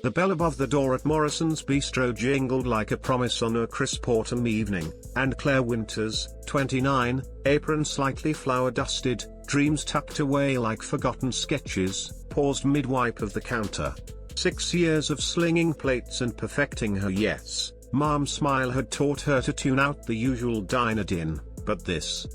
The bell above the door at Morrison's Bistro jingled like a promise on a crisp autumn evening, and Claire Winters, 29, apron slightly flour-dusted, dreams tucked away like forgotten sketches, paused mid-wipe of the counter. 6 years of slinging plates and perfecting her yes, ma'am smile had taught her to tune out the usual diner din, but this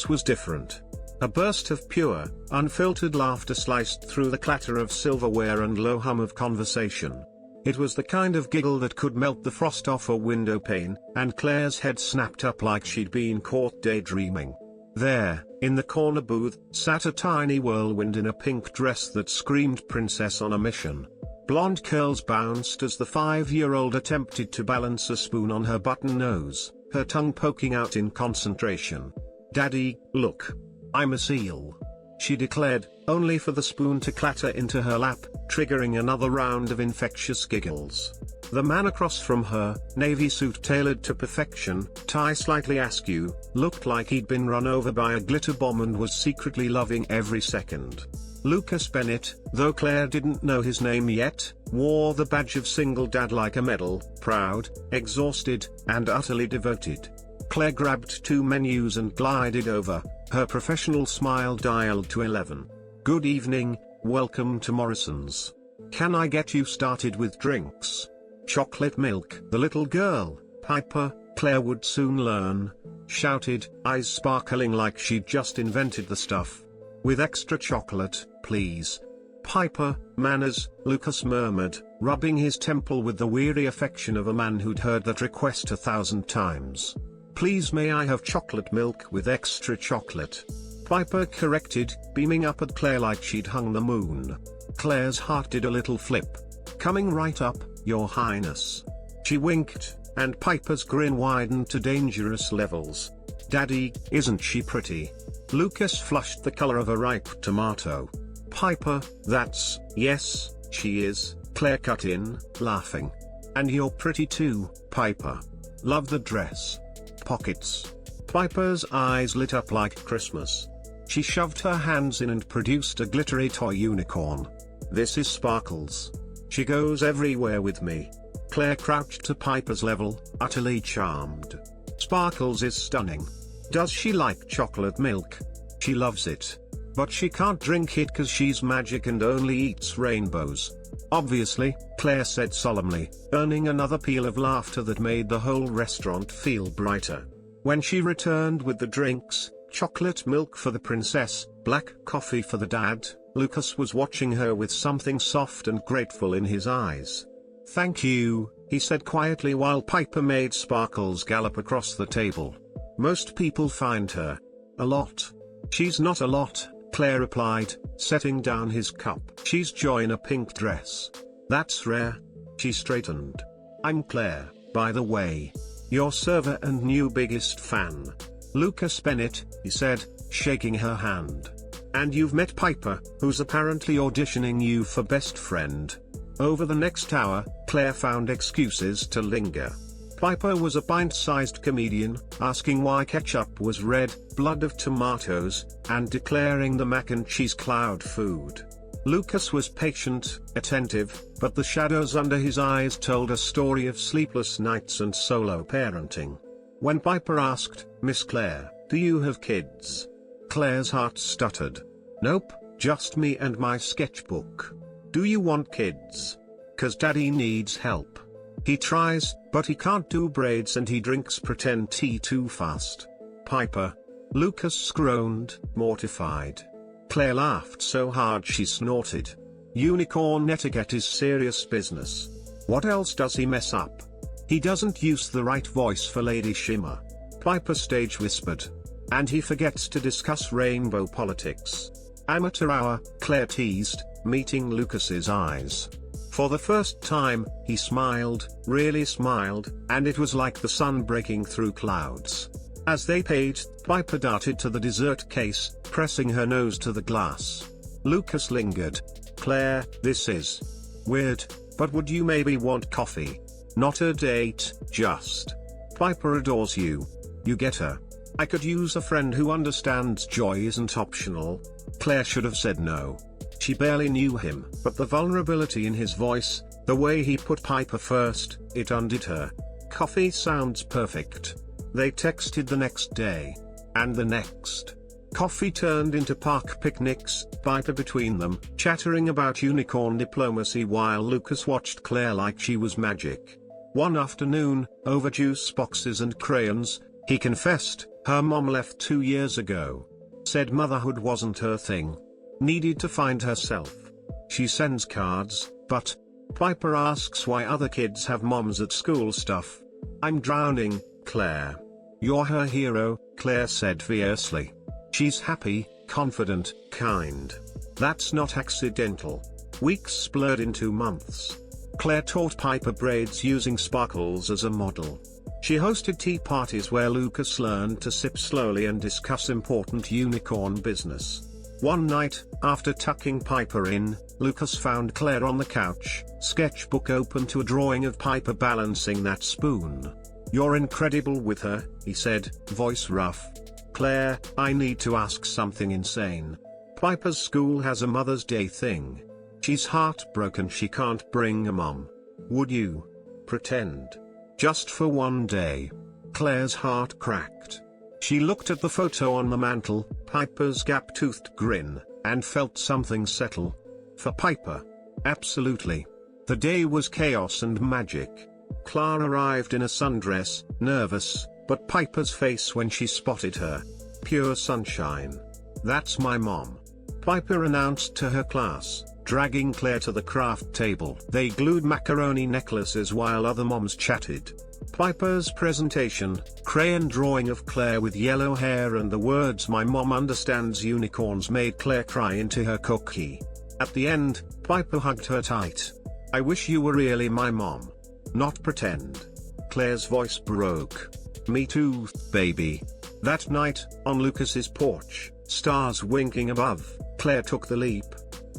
was different. A burst of pure, unfiltered laughter sliced through the clatter of silverware and low hum of conversation. It was the kind of giggle that could melt the frost off a window pane, and Claire's head snapped up like she'd been caught daydreaming. There, in the corner booth, sat a tiny whirlwind in a pink dress that screamed princess on a mission. Blonde curls bounced as the 5-year-old attempted to balance a spoon on her button nose, her tongue poking out in concentration. "Daddy, look. I'm a seal," she declared, only for the spoon to clatter into her lap, triggering another round of infectious giggles. The man across from her, navy suit tailored to perfection, tie slightly askew, looked like he'd been run over by a glitter bomb and was secretly loving every second. Lucas Bennett, though Claire didn't know his name yet, wore the badge of single dad like a medal, proud, exhausted, and utterly devoted. Claire grabbed 2 menus and glided over, her professional smile dialed to 11. "Good evening, welcome to Morrison's. Can I get you started with drinks?" "Chocolate milk." The little girl, Piper, Claire would soon learn, shouted, eyes sparkling like she'd just invented the stuff. "With extra chocolate, please." "Piper, manners," Lucas murmured, rubbing his temple with the weary affection of a man who'd heard that request 1,000 times. "Please, may I have chocolate milk with extra chocolate?" Piper corrected, beaming up at Claire like she'd hung the moon. Claire's heart did a little flip. "Coming right up, Your Highness." She winked, and Piper's grin widened to dangerous levels. "Daddy, isn't she pretty?" Lucas flushed the color of a ripe tomato. "Piper, yes, she is," Claire cut in, laughing. "And you're pretty too, Piper. Love the dress. Pockets." Piper's eyes lit up like Christmas. She shoved her hands in and produced a glittery toy unicorn. "This is Sparkles. She goes everywhere with me." Claire crouched to Piper's level, utterly charmed. "Sparkles is stunning. Does she like chocolate milk?" "She loves it. But she can't drink it 'cause she's magic and only eats rainbows." "Obviously," Claire said solemnly, earning another peal of laughter that made the whole restaurant feel brighter. When she returned with the drinks, chocolate milk for the princess, black coffee for the dad, Lucas was watching her with something soft and grateful in his eyes. "Thank you," he said quietly while Piper made Sparkles gallop across the table. "Most people find her a lot." "She's not a lot," Claire replied, setting down his cup. "She's joy in a pink dress." "That's rare." She straightened. "I'm Claire, by the way. Your server and new biggest fan. Lucas Bennett," he said, shaking her hand. "And you've met Piper, who's apparently auditioning you for best friend." Over the next hour, Claire found excuses to linger. Piper was a pint-sized comedian, asking why ketchup was red, blood of tomatoes, and declaring the mac and cheese cloud food. Lucas was patient, attentive, but the shadows under his eyes told a story of sleepless nights and solo parenting. When Piper asked, "Miss Claire, do you have kids?" Claire's heart stuttered. "Nope, just me and my sketchbook." "Do you want kids? 'Cause Daddy needs help. He tries, but he can't do braids and he drinks pretend tea too fast." "Piper." Lucas groaned, mortified. Claire laughed so hard she snorted. "Unicorn etiquette is serious business. What else does he mess up? He doesn't use the right voice for Lady Shimmer." Piper stage whispered. "And he forgets to discuss rainbow politics." "Amateur hour," Claire teased, meeting Lucas's eyes. For the first time, he smiled, really smiled, and it was like the sun breaking through clouds. As they paid, Piper darted to the dessert case, pressing her nose to the glass. Lucas lingered. "Claire, this is weird, but would you maybe want coffee? Not a date, just. Piper adores you. You get her. I could use a friend who understands joy isn't optional." Claire should have said no. She barely knew him, but the vulnerability in his voice, The way he put Piper first, it undid her. Coffee sounds perfect. They texted the next day. And the next. Coffee turned into park picnics, Piper between them, chattering about unicorn diplomacy while Lucas watched Claire like she was magic. One afternoon, over juice boxes and crayons, he confessed, her mom left 2 years ago. Said motherhood wasn't her thing. Needed to find herself. She sends cards, but Piper asks why other kids have moms at school stuff. I'm drowning, Claire. You're her hero, Claire said fiercely. She's happy, confident, kind. That's not accidental. Weeks blurred into months. Claire taught Piper braids using sparkles as a model. She hosted tea parties where Lucas learned to sip slowly and discuss important unicorn business. One night, after tucking Piper in, Lucas found Claire on the couch, sketchbook open to a drawing of Piper balancing that spoon. You're incredible with her, he said, voice rough. Claire, I need to ask something insane. Piper's school has a Mother's Day thing. She's heartbroken she can't bring a mom. Would you pretend? Just for one day. Claire's heart cracked. She looked at the photo on the mantel, Piper's gap-toothed grin, and felt something settle. For Piper. Absolutely. The day was chaos and magic. Clara arrived in a sundress, nervous, but Piper's face when she spotted her. Pure sunshine. That's my mom. Piper announced to her class, dragging Claire to the craft table. They glued macaroni necklaces while other moms chatted. Piper's presentation, crayon drawing of Claire with yellow hair and the words "My mom understands unicorns" made Claire cry into her cookie. At the end, Piper hugged her tight. I wish you were really my mom. Not pretend. Claire's voice broke. Me too, baby. That night, on Lucas's porch, stars winking above, Claire took the leap.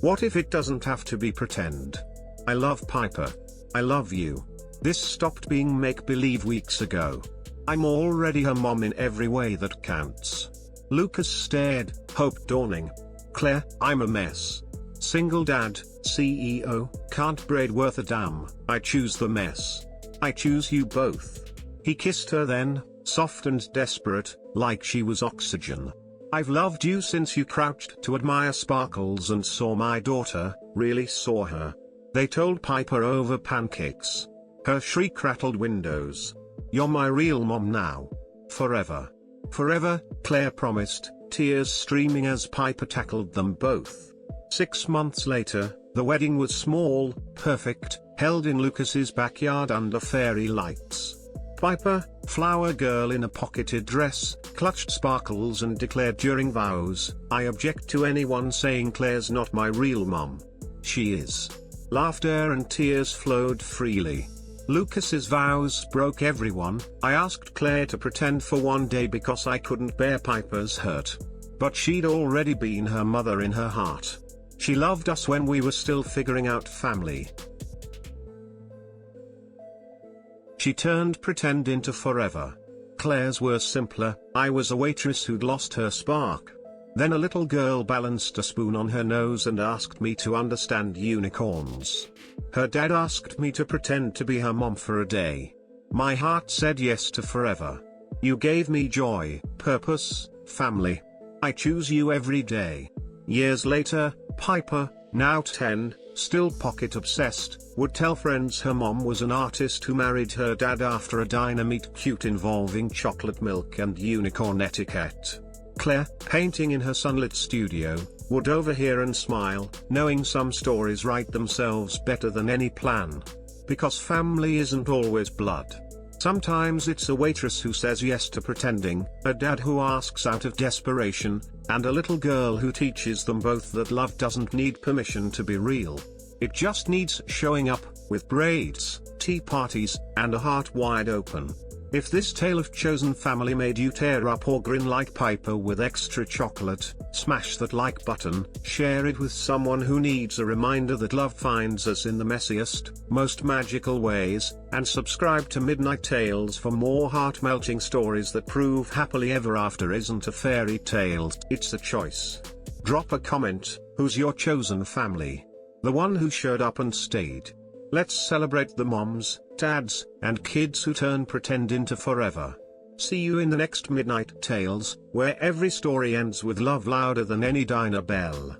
What if it doesn't have to be pretend? I love Piper. I love you. This stopped being make-believe weeks ago. I'm already her mom in every way that counts. Lucas stared, hope dawning. Claire, I'm a mess. Single dad, CEO, can't braid worth a damn. I choose the mess. I choose you both. He kissed her then, soft and desperate, like she was oxygen. I've loved you since you crouched to admire sparkles and saw my daughter, really saw her. They told Piper over pancakes. Her shriek rattled windows. You're my real mom now. Forever. Forever, Claire promised, tears streaming as Piper tackled them both. 6 months later, the wedding was small, perfect, held in Lucas's backyard under fairy lights. Piper, flower girl in a pocketed dress, clutched sparkles and declared during vows, I object to anyone saying Claire's not my real mom. She is. Laughter and tears flowed freely. Lucas's vows broke everyone. I asked Claire to pretend for one day because I couldn't bear Piper's hurt. But she'd already been her mother in her heart. She loved us when we were still figuring out family. She turned pretend into forever. Claire's were simpler. I was a waitress who'd lost her spark. Then a little girl balanced a spoon on her nose and asked me to understand unicorns. Her dad asked me to pretend to be her mom for a day. My heart said yes to forever. You gave me joy, purpose, family. I choose you every day. Years later, Piper, now 10, still pocket obsessed, would tell friends her mom was an artist who married her dad after a dynamite cute involving chocolate milk and unicorn etiquette. Claire, painting in her sunlit studio, would overhear and smile, knowing some stories write themselves better than any plan. Because family isn't always blood. Sometimes it's a waitress who says yes to pretending, a dad who asks out of desperation, and a little girl who teaches them both that love doesn't need permission to be real. It just needs showing up, with braids, tea parties, and a heart wide open. If this tale of chosen family made you tear up or grin like Piper with extra chocolate, smash that like button, share it with someone who needs a reminder that love finds us in the messiest, most magical ways, and subscribe to Midnight Tales for more heart-melting stories that prove happily ever after isn't a fairy tale, it's a choice. Drop a comment, who's your chosen family? The one who showed up and stayed. Let's celebrate the moms, dads, and kids who turn pretend into forever. See you in the next Midnight Tales, where every story ends with love louder than any diner bell.